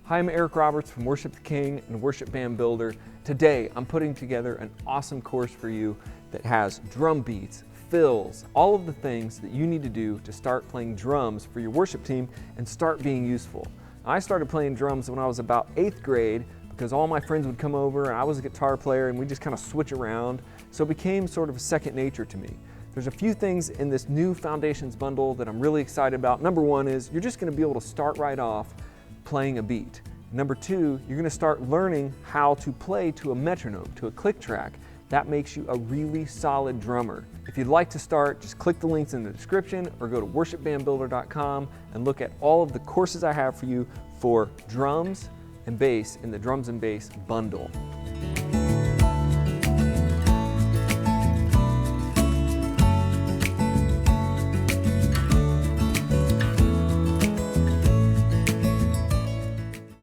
Hi, I'm Eric Roberts from Worship the King and Worship Band Builder. Today, I'm putting together an awesome course for you that has drum beats, fills, all of the things that you need to do to start playing drums for your worship team and start being useful. I started playing drums when I was about 8th grade because all my friends would come over and I was a guitar player and we just kind of switch around. So it became sort of second nature to me. There's a few things in this new Foundations bundle that I'm really excited about. Number one is you're just going to be able to start right off playing a beat. Number two, you're going to start learning how to play to a metronome, to a click track. That makes you a really solid drummer. If you'd like to start, just click the links in the description or go to worshipbandbuilder.com and look at all of the courses I have for you for drums and bass in the Drums and Bass bundle.